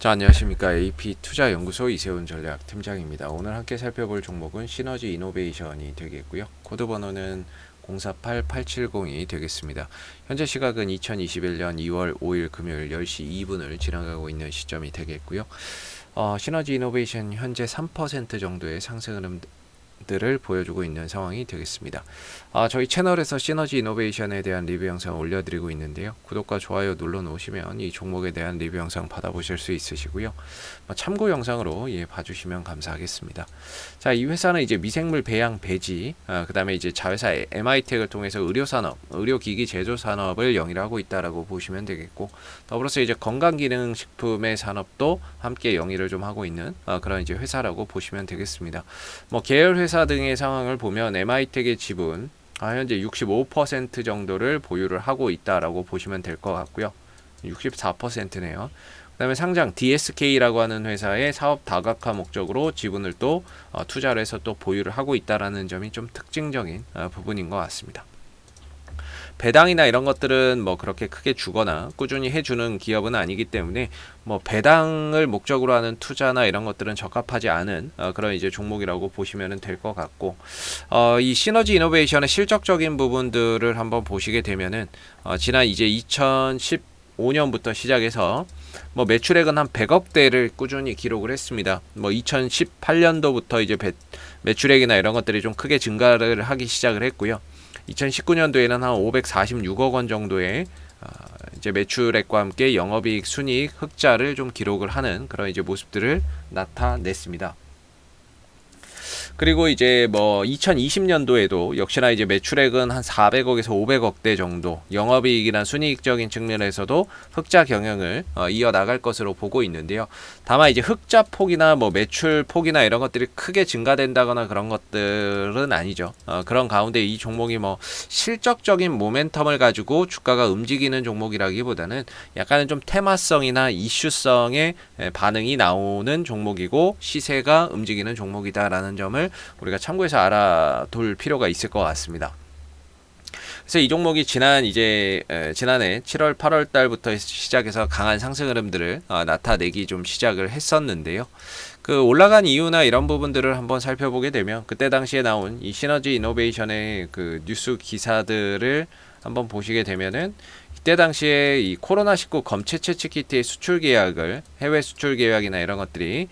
자, 안녕하십니까. AP투자연구소 이세훈 전략팀장입니다. 오늘 함께 살펴볼 종목은 시너지 이노베이션이 되겠고요. 코드 번호는 048870이 되겠습니다. 현재 시각은 2021년 2월 5일 금요일 10시 2분을 지나가고 있는 시점이 되겠고요. 시너지 이노베이션 현재 3% 정도의 상승 흐름들을 보여주고 있는 상황이 되겠습니다. 저희 채널에서 시너지 이노베이션에 대한 리뷰 영상 올려드리고 있는데요. 구독과 좋아요 눌러 놓으시면 이 종목에 대한 리뷰 영상 받아보실 수 있으시고요. 참고 영상으로 봐주시면 감사하겠습니다. 자, 이 회사는 이제 미생물 배양 배지, 그 다음에 이제 자회사 MI텍을 통해서 의료산업, 의료기기 제조 산업을 영위하고 있다라고 보시면 되겠고, 더불어서 이제 건강기능식품의 산업도 함께 영위를 좀 하고 있는 그런 이제 회사라고 보시면 되겠습니다. 계열 회사 등의 상황을 보면 MI텍의 지분 현재 65% 정도를 보유를 하고 있다라고 보시면 될 것 같고요. 64%네요. 그 다음에 상장 DSK라고 하는 회사의 사업 다각화 목적으로 지분을 또 투자를 해서 또 보유를 하고 있다라는 점이 좀 특징적인 부분인 것 같습니다. 배당이나 이런 것들은 그렇게 크게 주거나 꾸준히 해주는 기업은 아니기 때문에 배당을 목적으로 하는 투자나 이런 것들은 적합하지 않은 그런 이제 종목이라고 보시면 될 것 같고, 이 시너지 이노베이션의 실적적인 부분들을 한번 보시게 되면은 지난 이제 2015년부터 시작해서 매출액은 한 100억대를 꾸준히 기록을 했습니다. 2018년도부터 이제 매출액이나 이런 것들이 좀 크게 증가를 하기 시작을 했고요. 2019년도에는 한 546억 원 정도의 이제 매출액과 함께 영업이익, 순이익, 흑자를 좀 기록을 하는 그런 이제 모습들을 나타냈습니다. 그리고 이제 2020년도에도 역시나 이제 매출액은 한 400억에서 500억대 정도, 영업이익이나 순이익적인 측면에서도 흑자 경영을 이어나갈 것으로 보고 있는데요. 다만 이제 흑자 폭이나 매출 폭이나 이런 것들이 크게 증가된다거나 그런 것들은 아니죠. 그런 가운데 이 종목이 실적적인 모멘텀을 가지고 주가가 움직이는 종목이라기보다는 약간은 좀 테마성이나 이슈성의 반응이 나오는 종목이고 시세가 움직이는 종목이다라는 점을 우리가 참고해서 알아둘 필요가 있을 것 같습니다. 그래서 이 종목이 지난해 7월 8월 달부터 시작해서 강한 상승 흐름들을 나타내기 좀 시작을 했었는데요. 그 올라간 이유나 이런 부분들을 한번 살펴보게 되면 그때 당시에 나온 이 시너지 이노베이션의 그 뉴스 기사들을 한번 보시게 되면은 이때 당시에 이 코로나19 검체 채취 키트의 수출 계약을 해외 수출 계약이나 이런 것들이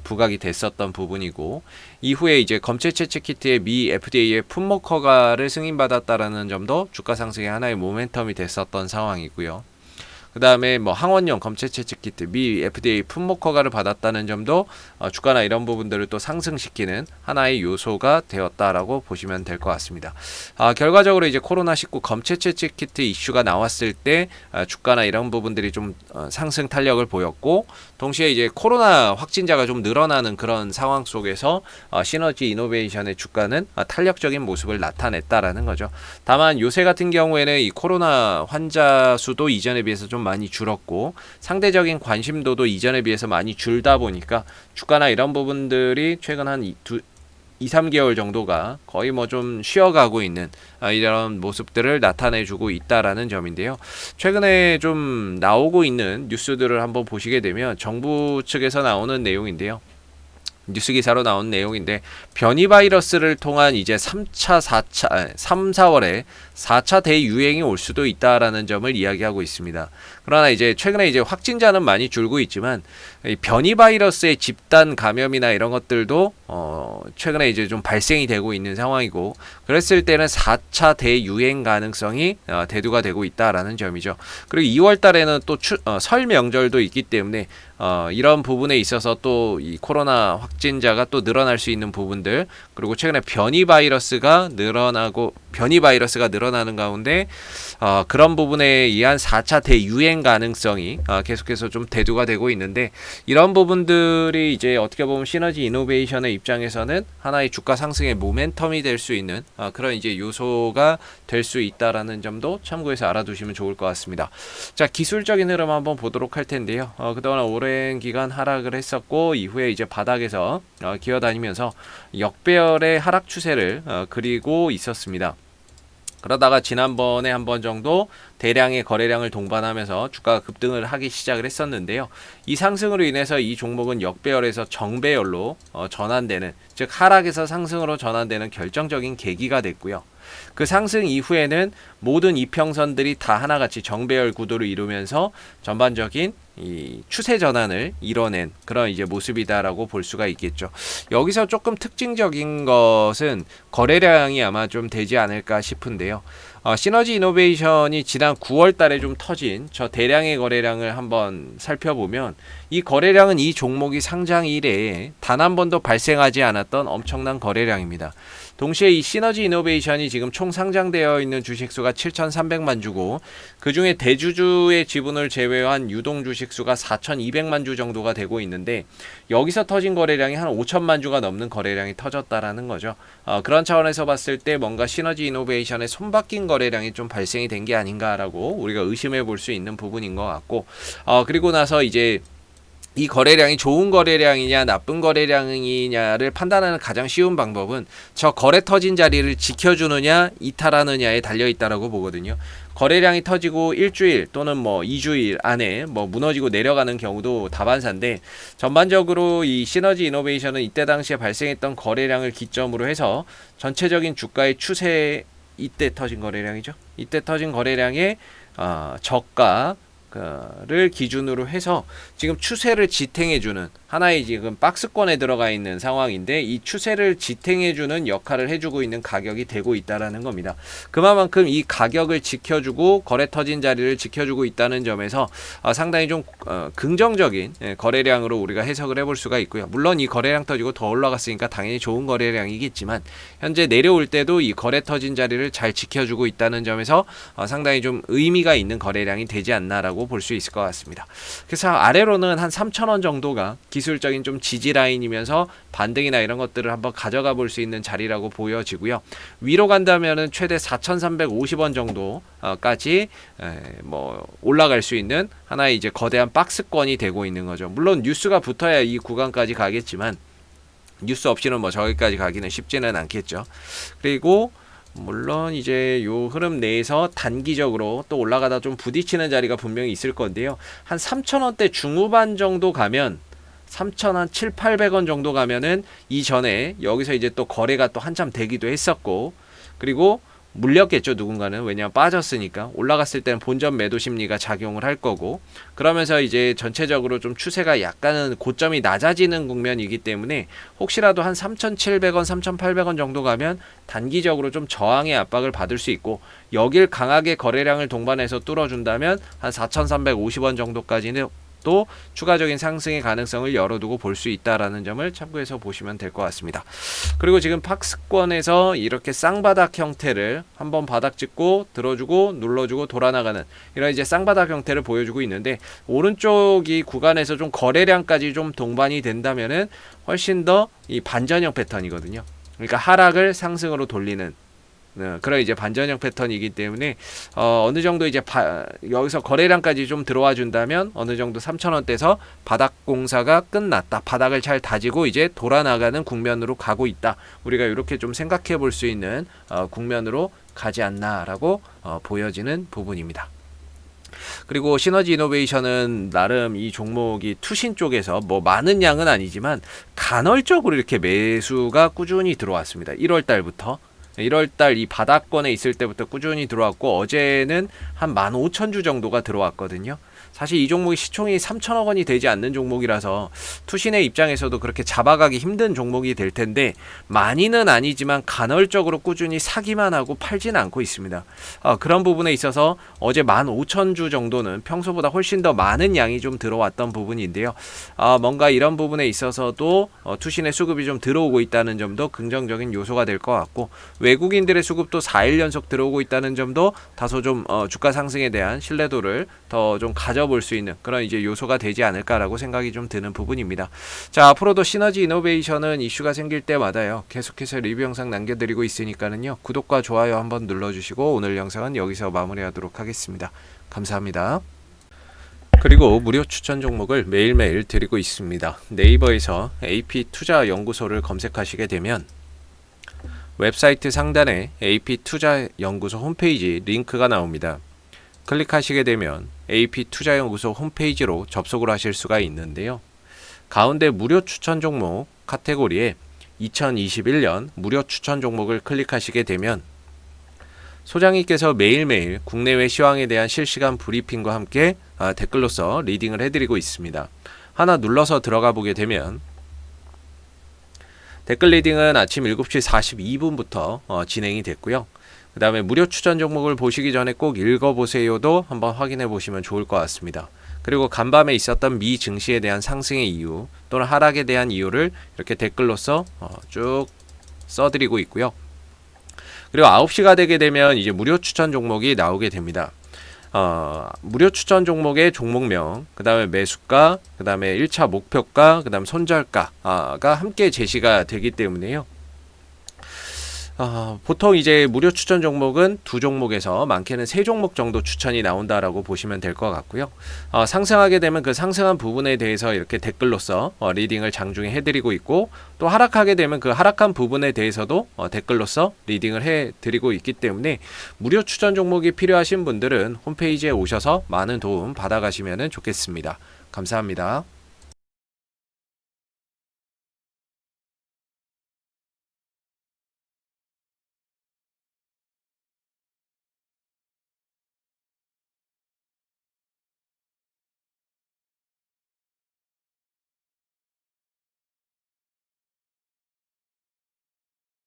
부각이 됐었던 부분이고, 이후에 이제 검체 채취 키트의 미 FDA의 품목 허가를 승인받았다라는 점도 주가 상승의 하나의 모멘텀이 됐었던 상황이고요. 그 다음에 항원용 검체 채취 키트 미 FDA 품목 허가를 받았다는 점도 주가나 이런 부분들을 또 상승시키는 하나의 요소가 되었다라고 보시면 될 것 같습니다. 결과적으로 이제 코로나19 검체 채취 키트 이슈가 나왔을 때 주가나 이런 부분들이 좀 상승 탄력을 보였고, 동시에 이제 코로나 확진자가 좀 늘어나는 그런 상황 속에서 시너지 이노베이션의 주가는 탄력적인 모습을 나타냈다라는 거죠. 다만 요새 같은 경우에는 이 코로나 환자 수도 이전에 비해서 좀 많이 줄었고, 상대적인 관심도도 이전에 비해서 많이 줄다 보니까 주가나 이런 부분들이 최근 한 2, 3개월 정도가 거의 좀 쉬어가고 있는 이런 모습들을 나타내주고 있다라는 점인데요. 최근에 좀 나오고 있는 뉴스들을 한번 보시게 되면 정부 측에서 나오는 내용인데요. 뉴스 기사로 나온 내용인데, 변이 바이러스를 통한 이제 3차, 4월에 4차 대유행이 올 수도 있다라는 점을 이야기하고 있습니다. 그러나 이제 최근에 이제 확진자는 많이 줄고 있지만 이 변이 바이러스의 집단 감염이나 이런 것들도 최근에 이제 좀 발생이 되고 있는 상황이고, 그랬을 때는 4차 대유행 가능성이 대두가 되고 있다라는 점이죠. 그리고 2월 달에는 또 설 명절도 있기 때문에 이런 부분에 있어서 또 이 코로나 확진자가 또 늘어날 수 있는 부분들, 그리고 최근에 변이 바이러스가 늘어나는 가운데 그런 부분에 의한 4차 대유행 가능성이 계속해서 좀 대두가 되고 있는데, 이런 부분들이 이제 어떻게 보면 시너지 이노베이션의 입장에서는 하나의 주가 상승의 모멘텀이 될 수 있는 그런 이제 요소가 될 수 있다라는 점도 참고해서 알아두시면 좋을 것 같습니다. 자, 기술적인 흐름 한번 보도록 할 텐데요. 그동안 오랜 기간 하락을 했었고, 이후에 이제 바닥에서 기어다니면서 역배열의 하락 추세를 그리고 있었습니다. 그러다가 지난번에 한 번 정도 대량의 거래량을 동반하면서 주가가 급등을 하기 시작을 했었는데요. 이 상승으로 인해서 이 종목은 역배열에서 정배열로 전환되는, 즉 하락에서 상승으로 전환되는 결정적인 계기가 됐고요. 그 상승 이후에는 모든 이평선들이 다 하나같이 정배열 구도를 이루면서 전반적인 이 추세 전환을 이뤄낸 그런 이제 모습이다라고 볼 수가 있겠죠. 여기서 조금 특징적인 것은 거래량이 아마 좀 되지 않을까 싶은데요. 시너지 이노베이션이 지난 9월 달에 좀 터진 저 대량의 거래량을 한번 살펴보면 이 거래량은 이 종목이 상장 이래에 단 한 번도 발생하지 않았던 엄청난 거래량입니다. 동시에 이 시너지 이노베이션이 지금 총 상장되어 있는 주식수가 7,300만 주고 그 중에 대주주의 지분을 제외한 유동 주식수가 4,200만 주 정도가 되고 있는데 여기서 터진 거래량이 한 5천만 주가 넘는 거래량이 터졌다라는 거죠. 그런 차원에서 봤을 때 뭔가 시너지 이노베이션의 손바뀐 거래량이 좀 발생이 된 게 아닌가라고 우리가 의심해 볼 수 있는 부분인 것 같고 그리고 나서 이제 이 거래량이 좋은 거래량이냐 나쁜 거래량이냐를 판단하는 가장 쉬운 방법은 저 거래 터진 자리를 지켜주느냐 이탈하느냐에 달려있다라고 보거든요. 거래량이 터지고 일주일 또는 뭐 2주일 안에 뭐 무너지고 내려가는 경우도 다반사인데 전반적으로 이 시너지 이노베이션은 이때 당시에 발생했던 거래량을 기점으로 해서 전체적인 주가의 추세, 이때 터진 거래량이죠. 이때 터진 거래량의 저가 를 기준으로 해서 지금 추세를 지탱해주는 하나의 지금 박스권에 들어가 있는 상황인데 이 추세를 지탱해주는 역할을 해주고 있는 가격이 되고 있다라는 겁니다. 그만큼 이 가격을 지켜주고 거래 터진 자리를 지켜주고 있다는 점에서 상당히 좀 긍정적인 거래량으로 우리가 해석을 해볼 수가 있고요. 물론 이 거래량 터지고 더 올라갔으니까 당연히 좋은 거래량이겠지만 현재 내려올 때도 이 거래 터진 자리를 잘 지켜주고 있다는 점에서 상당히 좀 의미가 있는 거래량이 되지 않나라고 볼 수 있을 것 같습니다. 그래서 아래로는 한 3,000원 정도가 기술적인 좀 지지 라인이면서 반등이나 이런 것들을 한번 가져가 볼 수 있는 자리라고 보여지고요. 위로 간다면은 최대 4,350원 정도까지 뭐 올라갈 수 있는 하나의 이제 거대한 박스권이 되고 있는 거죠. 물론 뉴스가 붙어야 이 구간까지 가겠지만 뉴스 없이는 뭐 저기까지 가기는 쉽지는 않겠죠. 그리고 물론 이제 요 흐름 내에서 단기적으로 또 올라가다 좀 부딪히는 자리가 분명히 있을 건데요. 한 3,000원대 중후반 정도 가면 3,700-800원 정도 가면은 이전에 여기서 이제 또 거래가 또 한참 되기도 했었고 그리고 물렸겠죠. 누군가는. 왜냐하면 빠졌으니까. 올라갔을 때는 본전 매도 심리가 작용을 할 거고 그러면서 이제 전체적으로 좀 추세가 약간은 고점이 낮아지는 국면이기 때문에 혹시라도 한 3,700원, 3,800원 정도 가면 단기적으로 좀 저항의 압박을 받을 수 있고 여길 강하게 거래량을 동반해서 뚫어준다면 한 4,350원 정도까지는 또 추가적인 상승의 가능성을 열어두고 볼 수 있다라는 점을 참고해서 보시면 될 것 같습니다. 그리고 지금 박스권에서 이렇게 쌍바닥 형태를 한번 바닥 찍고 들어주고 눌러주고 돌아나가는 이런 이제 쌍바닥 형태를 보여주고 있는데 오른쪽이 구간에서 좀 거래량까지 좀 동반이 된다면은 훨씬 더 이 반전형 패턴이거든요. 그러니까 하락을 상승으로 돌리는 그런 이제 반전형 패턴이기 때문에 어느 정도 이제 여기서 거래량까지 좀 들어와 준다면 어느 정도 3,000원대에서 바닥 공사가 끝났다. 바닥을 잘 다지고 이제 돌아나가는 국면으로 가고 있다. 우리가 이렇게 좀 생각해 볼 수 있는 국면으로 가지 않나라고 보여지는 부분입니다. 그리고 시너지 이노베이션은 나름 이 종목이 투신 쪽에서 뭐 많은 양은 아니지만 간헐적으로 이렇게 매수가 꾸준히 들어왔습니다. 1월 달부터 1월달 이 바닥권에 있을 때부터 꾸준히 들어왔고 어제는 한 15,000주 정도가 들어왔거든요. 사실 이 종목이 시총이 3천억 원이 되지 않는 종목이라서 투신의 입장에서도 그렇게 잡아가기 힘든 종목이 될 텐데 많이는 아니지만 간헐적으로 꾸준히 사기만 하고 팔지는 않고 있습니다. 그런 부분에 있어서 어제 15,000주 정도는 평소보다 훨씬 더 많은 양이 좀 들어왔던 부분인데요. 뭔가 이런 부분에 있어서도 투신의 수급이 좀 들어오고 있다는 점도 긍정적인 요소가 될 것 같고 외국인들의 수급도 4일 연속 들어오고 있다는 점도 다소 좀 주가 상승에 대한 신뢰도를 더 좀 가져볼 수 있는 그런 이제 요소가 되지 않을까라고 생각이 좀 드는 부분입니다. 자, 앞으로도 시너지 이노베이션은 이슈가 생길 때마다요 계속해서 리뷰 영상 남겨드리고 있으니까는요 구독과 좋아요 한번 눌러주시고 오늘 영상은 여기서 마무리하도록 하겠습니다. 감사합니다. 그리고 무료 추천 종목을 매일매일 드리고 있습니다. 네이버에서 AP 투자 연구소를 검색하시게 되면 웹사이트 상단에 AP투자연구소 홈페이지 링크가 나옵니다. 클릭하시게 되면 AP투자연구소 홈페이지로 접속을 하실 수가 있는데요. 가운데 무료 추천 종목 카테고리에 2021년 무료 추천 종목을 클릭하시게 되면 소장님께서 매일매일 국내외 시황에 대한 실시간 브리핑과 함께 댓글로서 리딩을 해드리고 있습니다. 하나 눌러서 들어가 보게 되면 댓글 리딩은 아침 7시 42분부터 진행이 됐고요. 그 다음에 무료 추천 종목을 보시기 전에 꼭 읽어보세요도 한번 확인해 보시면 좋을 것 같습니다. 그리고 간밤에 있었던 미 증시에 대한 상승의 이유 또는 하락에 대한 이유를 이렇게 댓글로서 쭉 써드리고 있고요. 그리고 9시가 되게 되면 이제 무료 추천 종목이 나오게 됩니다. 무료 추천 종목의 종목명, 그 다음에 매수가, 그 다음에 1차 목표가, 그 다음 손절가가 함께 제시가 되기 때문에요. 보통 이제 무료 추천 종목은 2종목에서 많게는 3종목 정도 추천이 나온다라고 보시면 될 것 같고요. 상승하게 되면 그 상승한 부분에 대해서 이렇게 댓글로서 리딩을 장중에 해드리고 있고, 또 하락하게 되면 그 하락한 부분에 대해서도 댓글로서 리딩을 해드리고 있기 때문에 무료 추천 종목이 필요하신 분들은 홈페이지에 오셔서 많은 도움 받아가시면 좋겠습니다. 감사합니다.